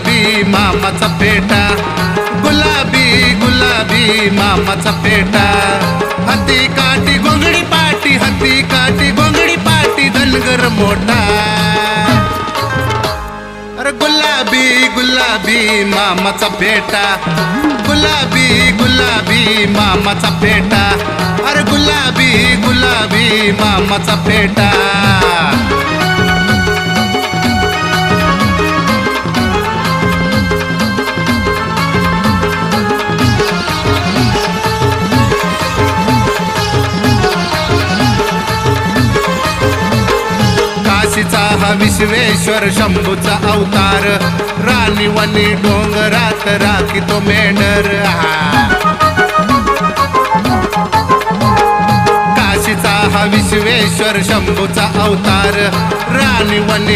गुलाबी मामाचा पेटा, गुलाबी गुलाबी मामाचा पेटा. हाती काठी गोंगडी पाटी, हाती काठी गोंगडी पाटी, धनगर मोठा. अरे गुलाबी गुलाबी मामाचा पेटा, गुलाबी गुलाबी मामाचा पेटा. अरे गुलाबी गुलाबी मामाचा पेटा. काशीचा हा विश्वेश्वर शंभूचा अवतार, राणी वनी डोंगरात राखी तो मेंढर. काशीचा हा विश्वेश्वर शंभूचा अवतार, राणी वनी